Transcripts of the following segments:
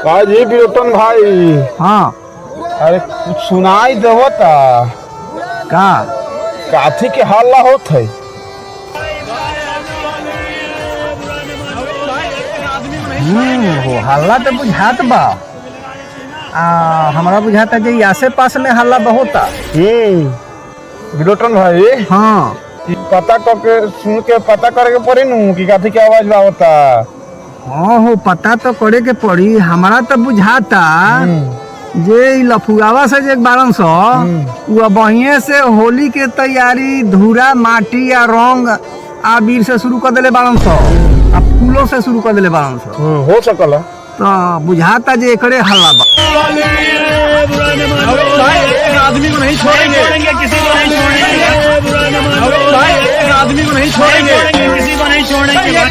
जी बिरोटन भाई। हाँ अरे कुछ सुनाई देवता का काथी के हल्ला होत है। हो हल्ला तो बुझात बा। हमारा बुझाता जे आसे पास में हल्ला बहुता। बिरोटन भाई हाँ पता करके सुन के पता करे के पड़ी नू कि काथी के आवाज आवता। हाँ हो पता तो करे के पड़ी। हमारा तो बुझाता जे लफुआवा से जे बारन सौ वो बढ़िया से होली के तैयारी धूरा माटी या रंग आबीर से शुरू कर दिले बारन सौ आ फूलों से शुरू कर दिले बारन सौ। हो सकल तो बुझाता जे एकरे हल्ला बा। आदमी को नहीं छोड़ेंगे, किसी को नहीं छोड़ेंगे, एक आदमी को नहीं छोड़ेंगे, किसी को नहीं छोड़ेंगे।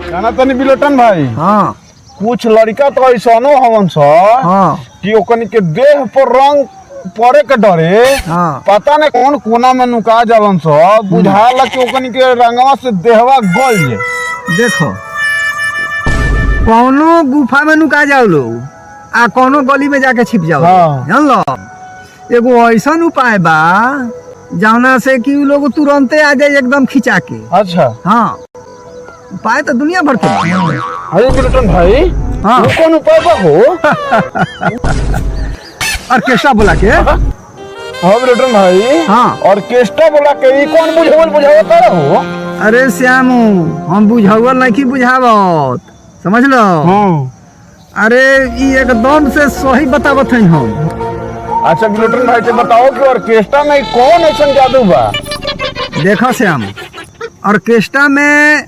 जाना तनी बिलोटन भाई। हाँ कुछ लड़का तो ऐसनो हवन सो हाँ कि ओकनी के देह पर रंग पड़े के डरे हाँ पता नहीं कौन कोना में नुका जावन सो बुझाला कि ओकनी के रंगवा से देहवा गल जे। देखो कौनो गुफा में नुका जाओ लोग आ कौनो गली में जाके छिप जाओ। हाँ। जान लो एगो ऐसा उपाय बा जौना से कि उ लोग तुरंते आ जाए एकदम खिंचा के। अच्छा हाँ उपाय तो दुनिया भर के बा। अरे बिलोटन भाई हाँ। वो कौन उपाय बा हो? ऑर्केस्ट्रा बुला के। हाँ बिलोटन भाई। हाँ। ऑर्केस्ट्रा बोला के ई कौन बुझावता हो? अरे श्यामू हम बुझावल नहीं बुझावत समझ लो। हाँ। अरे ई एकदम से सही बतावत है हम। अच्छा बिलोटन भाई से बताओ कि ऑर्केस्ट्रा में कौन ऐसा जादू बा? देखो श्याम ऑर्केस्ट्रा में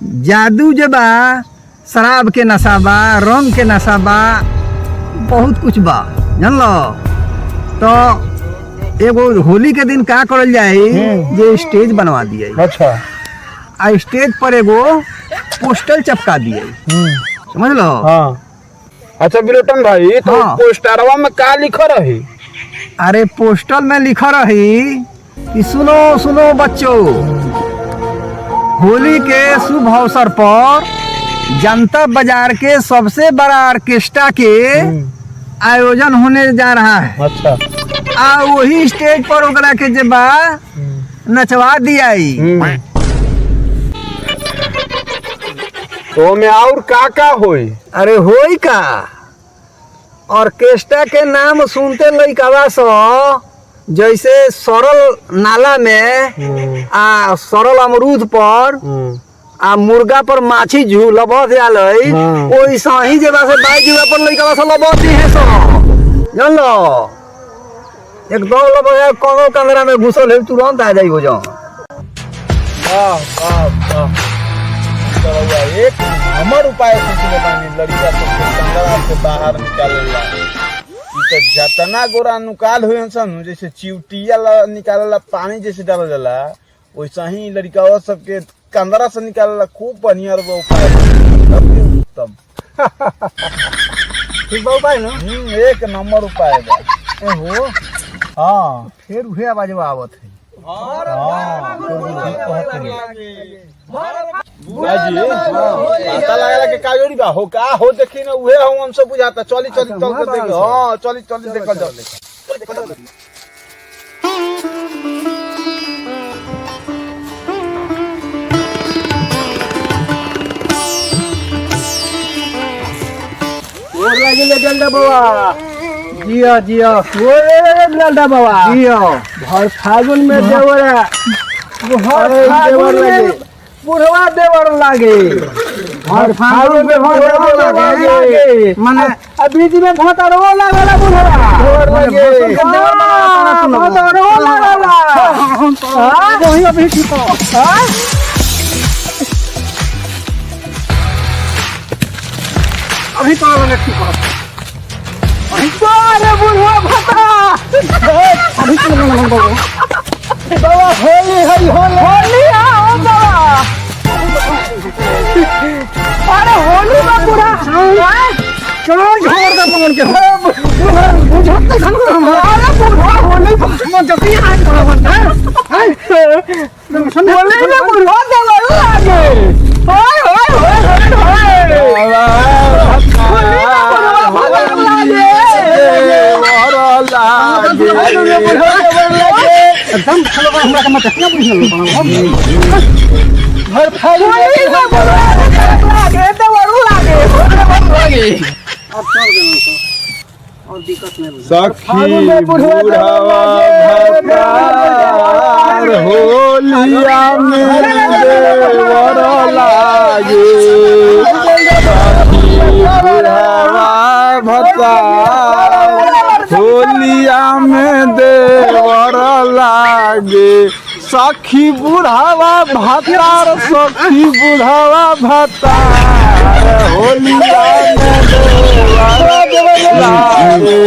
जादू जे बा शराब के नशा बा रंग के नशा बा बहुत कुछ बा जान लो। तो एगो होली के दिन का करल जाए जे स्टेज बनवा दिए। अच्छा। आ स्टेज पर एगो पोस्टर चिपका दिए समझ लो। हाँ। अच्छा बिलोटन भाई तो हाँ। पोस्टरवा में का लिखा रही? अरे पोस्टर में लिखा रही कि सुनो सुनो बच्चों होली के शुभ अवसर पर जनता बाजार के सबसे बड़ा ऑर्केस्ट्रा के आयोजन होने जा रहा है। अच्छा। आ वही स्टेज पर ओकरा के जे बा नचवा दियाई। तो में और का होई? अरे होई का ऑर्केस्ट्रा के नाम सुनते लइकावा सो जैसे सरल नाला में आ सरल अमरूद पर आ मुर्गा पर माछी लबत जालई वैसा ही जे बा से बाई जुआ पर लइकावा सो लबत है सो जान लो। एकदम लबत कोनो कमरा में घुसल है तुरंत आ जाई हो जाओ। वाह वाह वाह। एक हमर उपाय सोचले बानी लड़का सबके कमरा से बाहर निकालेला। ई तो जतना गोरा निकाल होयन सन जैसे चिवटिया निकालेला पानी जैसे डालल जाला वैसा ही लड़कावा सबके कंदरा से निकालेला। खूब बढ़िया उपाय उत्तम। ठीक बा उपाय ना? एक नंबर उपाय बा। हो हाँ फिर उहे आवाजवा आवत है। जी पता लागला के का जोड़ी बा हो का हो देखी ना उहे हम सब बुझाता। चली चली चल के देख। हां चली चली देखल जाओ। और लागे ले जल्दा बाबा जिया जिया ओरे जल्दा बाबा जिया भर फागुन में देवरा भर फागुन में बुढ़वा देवर लागे। भर फागुन में देवर लागे माने बीच में भोतरो लागला बुढ़वा देवर लागे। भोतरो लागला हां वही अभी ठीक हो। हां अभी तो लगे ठीक हो। अरे बुढ़वा भता अभी तो लगे बाबा होली हरी होली आओ बाबा। अरे होली में पूरा चलो झोर दे पवन के बुझत हम अरे बुढ़वा होली में जब ही आज होली में बुढ़वा देवर लागे होय होय होय होय एकदम चलो हमरा का मत कितना बुझल घर फाइल लागे देवर लागे अब चल गए और दिक्कत नहीं सखी बुढ़ावा भतार होलिया में देवर लागे सखी बुढ़ावा भतार होलिया में देवर लागे सखी बुढ़ावा भतार सखी बुढ़ावा भतार होलिया में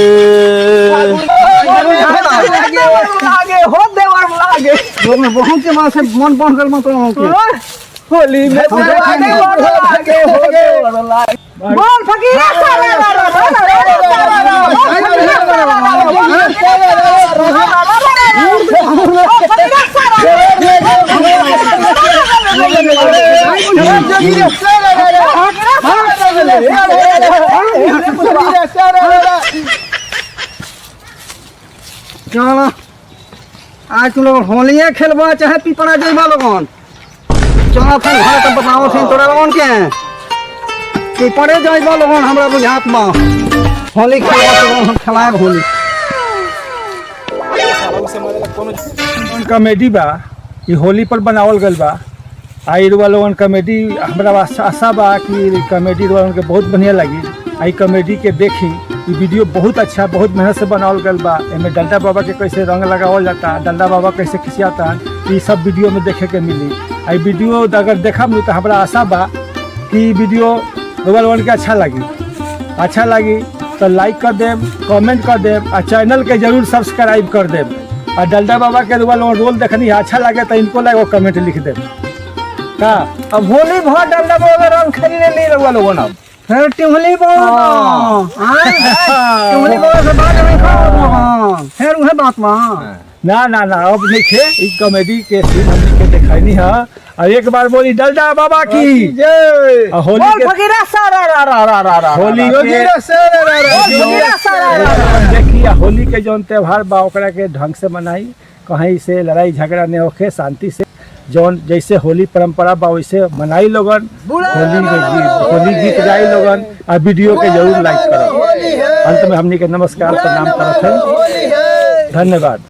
लागे हो देवर लागे में बहुत के मां से मन बन कर मत होली में लागे हो देवर लागे बोल फकीरा चलो आज तुम लोग होलियां खेलबा चाहे पीपरा जइबा लोगन चलो फिर घर तो बताओ फिर तोरा लोगन के पीपरे जइबा लोगन हमरा बुझात बा होली खेलबा तो हम खिलाए होली कॉमेडी बा ये होली पर बनावल गल बा आई लोगन कॉमेडी हमरा आशा बा कि कॉमेडी लोगन के बहुत बढ़िया लगी आई कॉमेडी के देखी ये वीडियो बहुत अच्छा बहुत मेहनत से बनावल गल बा एमे डंडा बाबा के कैसे रंग लगावल जाता डंडा बाबा कैसे खिसियाता ये सब वीडियो में देखे के मिली आई वीडियो अगर देखब नहीं तो हमरा आशा बा कि वीडियो लोगन के अच्छा लगी तो लाइक कर देम कमेंट कर देम और चैनल के जरूर सब्सक्राइब कर देम और डंडा बाबा के रोल देखनी अच्छा लगे तो इनको लगे वो कमेंट लिख देम का अब होली भर डंडा बाबा रंग खरीदे ले रहुआ लोगन अब फिर टिमली बाबा टिमली बाबा से बात नहीं खाओ फिर उहे बात मां ना अब नहीं खे इस कॉमेडी के सीन हमने के दिखाई है और एक बार बोली डलडा बाबा की जय होली के फकीरा सारा होली के देखिए होली के जौन त्योहार बा ओकरा के ढंग से मनाई कहीं से लड़ाई झगड़ा नहीं होके शांति से जौन जैसे होली परंपरा बा वैसे मनाई लोगन होली गीत गाई लोगन और वीडियो के जरूर लाइक करो अंत में हमनी के नमस्कार प्रणाम करत हैं धन्यवाद।